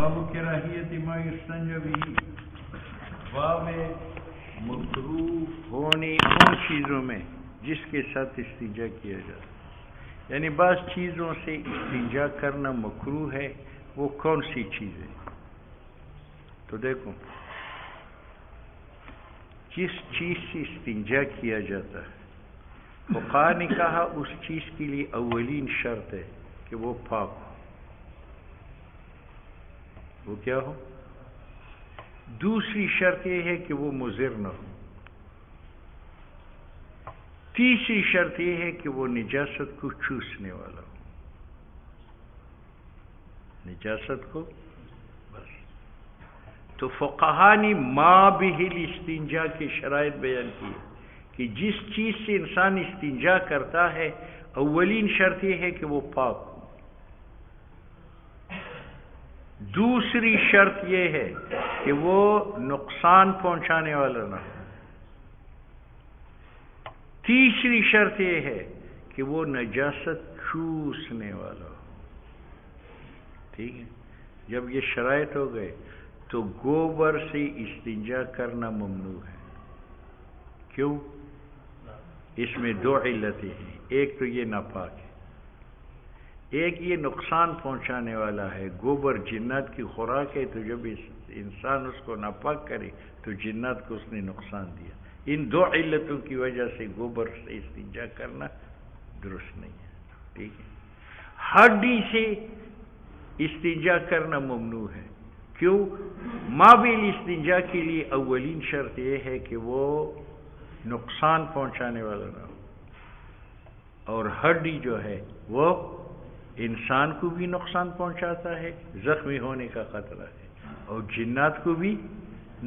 باب کراہیت ما یستنجى به، باب مکروہ ہونے ان چیزوں میں جس کے ساتھ استنجا کیا جاتا ہے، یعنی بعض چیزوں سے استنجا کرنا مکروہ ہے، وہ کون سی چیز ہے؟ تو دیکھو، جس چیز سے استنجا کیا جاتا ہے فقہا نے کہا اس چیز کے لیے اولین شرط ہے کہ وہ پاک ہو۔ وہ کیا ہو؟ دوسری شرط یہ ہے کہ وہ مضر نہ ہو۔ تیسری شرط یہ ہے کہ وہ نجاست کو چوسنے والا ہو۔ نجاست کو بس۔ تو فقہا نے ما بہ الاستنجا کے شرائط بیان کی کہ جس چیز سے انسان استنجا کرتا ہے اولین شرط یہ ہے کہ وہ پاک ہو۔ دوسری شرط یہ ہے کہ وہ نقصان پہنچانے والا نہ ہو۔ تیسری شرط یہ ہے کہ وہ نجاست چوسنے والا ہو۔ ٹھیک ہے، جب یہ شرائط ہو گئے تو گوبر سے استنجا کرنا ممنوع ہے۔ کیوں؟ اس میں دو علتیں ہیں، ایک تو یہ ناپاک ہے، ایک یہ نقصان پہنچانے والا ہے۔ گوبر جنات کی خوراک ہے، تو جب انسان اس کو ناپاک کرے تو جنات کو اس نے نقصان دیا۔ ان دو علتوں کی وجہ سے گوبر سے استنجا کرنا درست نہیں ہے۔ ٹھیک ہے، ہڈی سے استنجا کرنا ممنوع ہے۔ کیوں؟ مابل استنجا کے لیے اولین شرط یہ ہے کہ وہ نقصان پہنچانے والا نہ ہو، اور ہڈی جو ہے وہ انسان کو بھی نقصان پہنچاتا ہے، زخمی ہونے کا خطرہ ہے، اور جنات کو بھی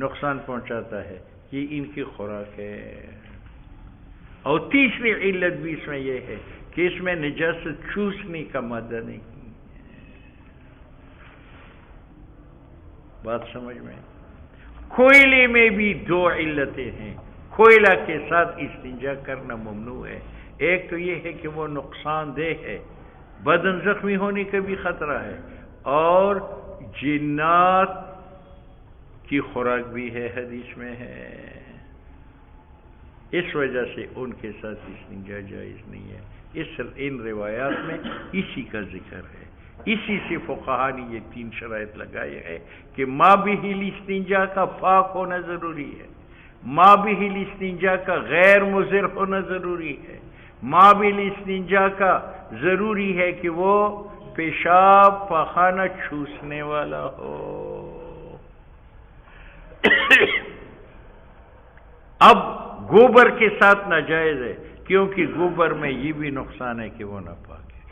نقصان پہنچاتا ہے، یہ ان کی خوراک ہے۔ اور تیسری علت بھی اس میں یہ ہے کہ اس میں نجاست چوسنے کا مادہ نہیں۔ بات سمجھ میں؟ کوئلے میں بھی دو علتیں ہیں، کوئلہ کے ساتھ استنجا کرنا ممنوع ہے۔ ایک تو یہ ہے کہ وہ نقصان دہ ہے، بدن زخمی ہونے کا بھی خطرہ ہے، اور جنات کی خوراک بھی ہے، حدیث میں ہے۔ اس وجہ سے ان کے ساتھ استنجا جائز نہیں ہے۔ ان روایات میں اسی کا ذکر ہے، اسی سے فقہا نے یہ تین شرائط لگائے ہیں کہ ما بہ الاستنجا کا پاک ہونا ضروری ہے، ما بہ الاستنجا کا غیر مضر ہونا ضروری ہے، ما بہ الاستنجا کا ضروری ہے کہ وہ پیشاب پخانہ چوسنے والا ہو۔ اب گوبر کے ساتھ ناجائز ہے، کیونکہ گوبر میں یہ بھی نقصان ہے کہ وہ ناپاک ہے،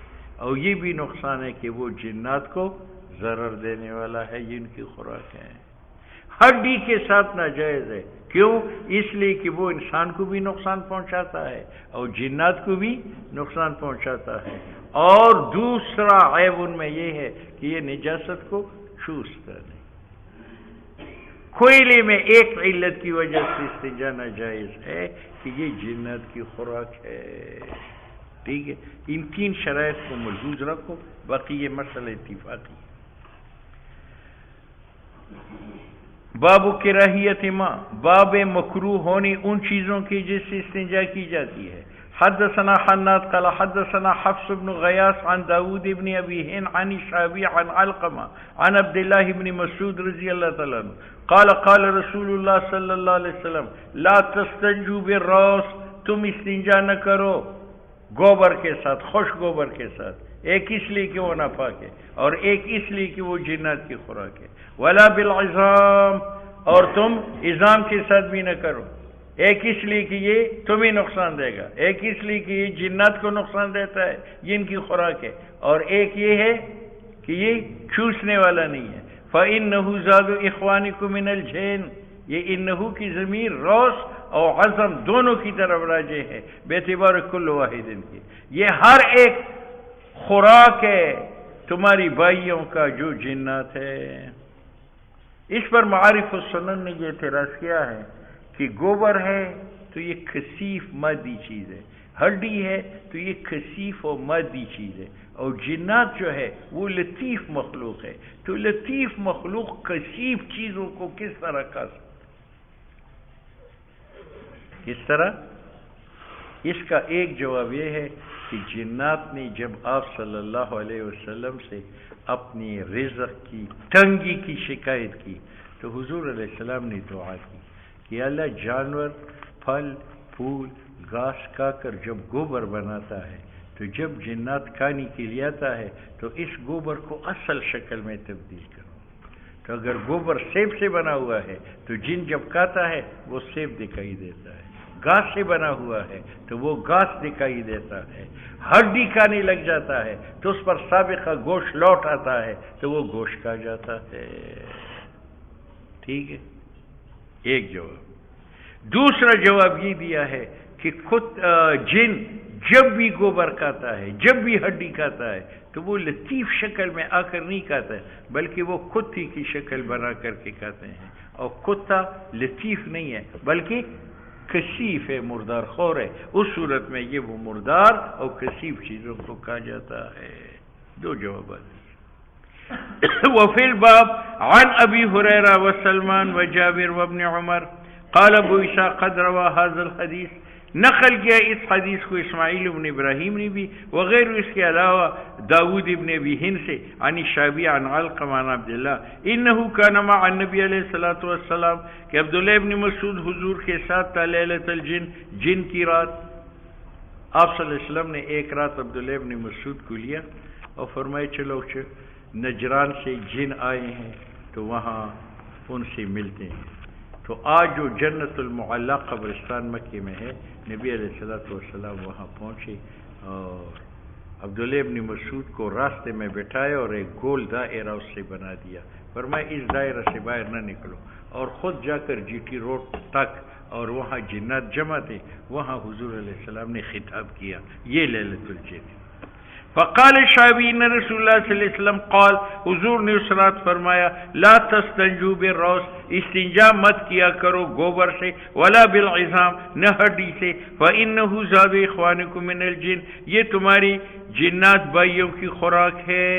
اور یہ بھی نقصان ہے کہ وہ جنات کو ضرر دینے والا ہے، یہ ان کی خوراک ہے۔ ہڈی کے ساتھ ناجائز ہے، کیوں؟ اس لیے کہ وہ انسان کو بھی نقصان پہنچاتا ہے اور جنات کو بھی نقصان پہنچاتا ہے، اور دوسرا عیب ان میں یہ ہے کہ یہ نجاست کو چوستا نہیں۔ کوئلے میں ایک علت کی وجہ سے استنجا ناجائز ہے کہ یہ جنات کی خوراک ہے۔ ٹھیک ہے، ان تین شرائط کو ملحوظ رکھو، باقی یہ مسئلہ اتفاقی ہے۔ باب کراہیت ما، باب مکروہ ہونے ان چیزوں کی جس سے استنجا کی جاتی ہے۔ حدثنا حناد قال حدثنا حفص بن غیاث عن داود بن ابی ہند عن الشعبی عن علقمہ عن عبد اللہ بن مسعود رضی اللہ تعالیٰ عنہ قال قال رسول اللہ صلی اللہ علیہ وسلم لا تستنجوا بالراس، تم استنجا نہ کرو گوبر کے ساتھ، خشک گوبر کے ساتھ، ایک اس لیے کہ وہ ناپاک ہے، اور ایک اس لیے کہ وہ جنات کی خوراک ہے۔ ولا بالعظام، اور تم عظام کے ساتھ بھی نہ کرو، ایک اس لیے کہ یہ تمہیں نقصان دے گا، ایک اس لیے کہ یہ جنات کو نقصان دیتا ہے، یہ ان کی خوراک ہے، اور ایک یہ ہے کہ یہ چوسنے والا نہیں ہے۔ فَإِنَّهُ زَادُ إِخْوَانِكُم مِّنَ الْجِنِّ، یہ انہو کی ضمیر روس اور عظم دونوں کی طرف راجع ہے، بے اعتبار کل واحد کی، یہ ہر ایک خوراک ہے تمہاری بھائیوں کا جو جنات ہے۔ اس پر معارف السنن نے یہ اعتراض کیا ہے کہ گوبر ہے تو یہ کثیف مادی چیز ہے، ہڈی ہے تو یہ کثیف و مادی چیز ہے، اور جنات جو ہے وہ لطیف مخلوق ہے، تو لطیف مخلوق کثیف چیزوں کو کس طرح کھا سکتا؟ کس طرح؟ اس کا ایک جواب یہ ہے کہ جنات نے جب آپ صلی اللہ علیہ وسلم سے اپنی رزق کی تنگی کی شکایت کی تو حضور علیہ السلام نے دعا کی کہ اللہ جانور پھل پھول گھاس کھا کر جب گوبر بناتا ہے تو جب جنات کھانے کے لیے آتا ہے تو اس گوبر کو اصل شکل میں تبدیل کرو، تو اگر گوبر سیب سے بنا ہوا ہے تو جن جب کھاتا ہے وہ سیب دکھائی دیتا ہے، گھاس سے بنا ہوا ہے تو وہ گھاس دکھائی دیتا ہے، ہڈی کھانے لگ جاتا ہے تو اس پر سابقہ گوشت لوٹ آتا ہے تو وہ گوشت کھا جاتا ہے۔ ٹھیک ہے، ایک جواب۔ دوسرا جواب یہ دیا ہے کہ جن جب بھی گوبر کھاتا ہے، جب بھی ہڈی کھاتا ہے تو وہ لطیف شکل میں آ کر نہیں کھاتا ہے، بلکہ وہ کتی کی شکل بنا کر کے کھاتے ہیں، اور کتا لطیف نہیں ہے بلکہ کثیف ہے، مردار خور ہے، اس صورت میں یہ وہ مردار اور کثیف چیزوں کو کھا جاتا ہے۔ دو جوابات۔ وفي الباب عن ابي هريره وسلمان وجابر وابن عمر قال ابو اسحاق قد روى هذا الحديث، نقل کیا اس حدیث کو اسماعیل ابن ابراہیم نے بھی وغیر اس کے علاوہ داود ابن ابی ہند سے عن الشعبی عن علقمہ عن عبداللہ انه كان مع النبی علیہ الصلوۃ والسلام کہ عبداللہ ابن مسعود حضور کے ساتھ تھا لیلۃ الجن، جن کی رات۔ آپ صلی اللہ علیہ وسلم نے ایک رات عبداللہ ابن مسعود کو لیا اور فرمائے چلو نجران سے جن آئے ہیں تو وہاں ان سے ملتے ہیں۔ تو آج جو جنت المعلیٰ قبرستان مکے میں ہے، نبی علیہ السلام وہاں پہنچے اور عبداللہ ابن مسعود کو راستے میں بٹھایا اور ایک گول دائرہ اس سے بنا دیا، فرمایا اس دائرہ سے باہر نہ نکلو، اور خود جا کر جی ٹی روڈ تک، اور وہاں جنات جمع تھے، وہاں حضور علیہ السلام نے خطاب کیا، یہ لیلۃ الجن۔ فقال الشعبی ان رسول اللہ صلی اللہ علیہ وسلم قال، حضور نے اس رات فرمایا لا تستنجوا بالروث، استنجا مت کیا کرو گوبر سے، ولا بالعظام، نہ ہڈی سے، فانه زاد اخوانکم من الجن، یہ تمہاری جنات بھائیوں کی خوراک ہے۔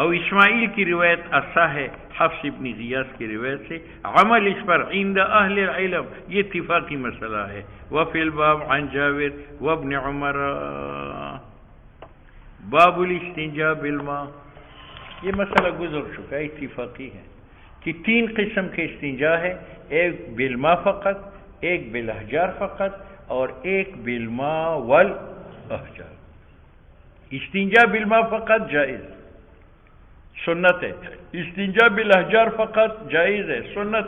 اور اسماعیل کی روایت اصح ہے، حفص ابن غیاث کی روایت سے، عمل اس پر عند اہل العلم، یہ اتفاقی مسئلہ ہے۔ وفی الباب عن جابر وابن عمر باب الاستنجاء بالماء، یہ مسئلہ گزر چکا ہے، اتفاقی ہے کہ تین قسم کے استنجا ہے، ایک بالماء فقط، ایک بالاحجار فقط، اور ایک بالماء والاحجار۔ استنجا بالماء فقط جائز سنت ہے، استنجا بالاحجار فقط جائز ہے سنت،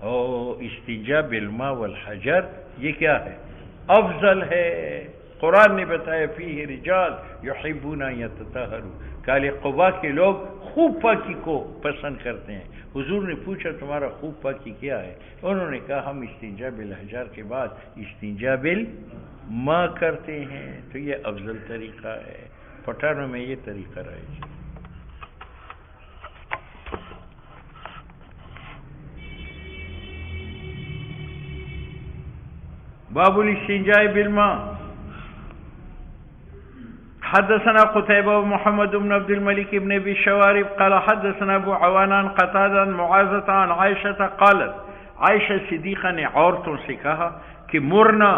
اور استنجا بالماء والحجر یہ کیا ہے؟ افضل ہے۔ قرآن نے بتایا فیہ رجال یحبون ان یتطہروا، کالے قبا کے لوگ خوب پاکی کو پسند کرتے ہیں۔ حضور نے پوچھا تمہارا خوب پاکی کیا ہے؟ انہوں نے کہا ہم استنجا بالاحجار کے بعد استنجا بالماء کرتے ہیں، تو یہ افضل طریقہ ہے۔ پٹھانوں میں یہ طریقہ رہے۔ باب الاستنجاء بالماء۔ حدثنا قتيبة ومحمد بن عبد الملك بن ابي الشوارب قال حدثنا ابو عوان عن قتادة عن معاذة عن عائشة قالت، عائشہ صدیقہ نے عورتوں سے کہا کہ مرنا،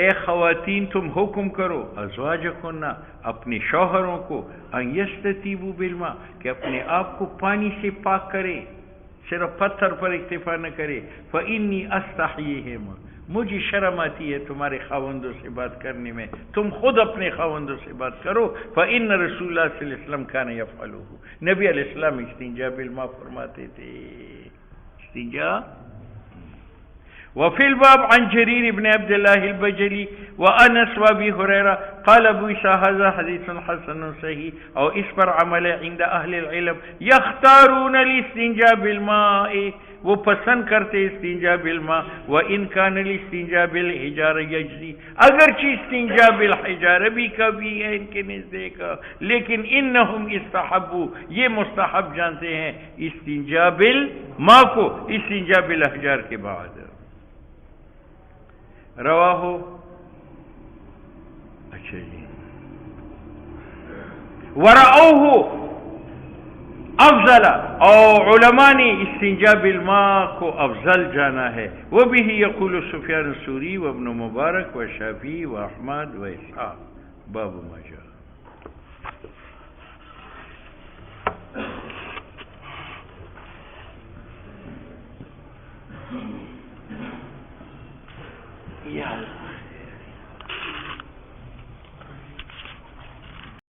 اے خواتین تم حکم کرو ازواجکن، اپنے شوہروں کو، ان یستتیبوا بالماء، کہ اپنے آپ کو پانی سے پاک کرے، صرف پتھر پر اکتفا نہ کرے، فانی استحییہما، مجھے شرم آتی ہے تمہارے خاوندوں سے بات کرنے میں، تم خود اپنے خاوندوں سے بات کرو۔ فإن رسول اللہ صلی اللہ علیہ وسلم کان یفعلہ، نبی علیہ السلام استنجا بالماء فرماتے تھے، استنجا۔ وفي الباب عن جرير بن عبد الله البجلي وأنس وابي هريرة قال ابو عيسى هذا حديث حسن صحيح، او اس پر عمل عند اہل العلم، يختارون الاستنجاء بالماء، وہ پسند کرتے استنجا بالماء، وان كان الاستنجاء بالحجارة يجزي، اگرچہ استنجا بالحجارة بھی کبھی ہے ان کے نزدیک، لیکن انہم استحبوا، یہ مستحب جانتے ہیں استنجا بالماء کو استنجا بالاحجار کے بعد۔ رواہ اچھا جی ورعوہ افضل اور علماء نے استنجا بالماء کو افضل جانا ہے. وہ بھی یقول سفیان الثوری و ابن مبارک و شافعی و احمد و اسحاق. باب ما جاء. یا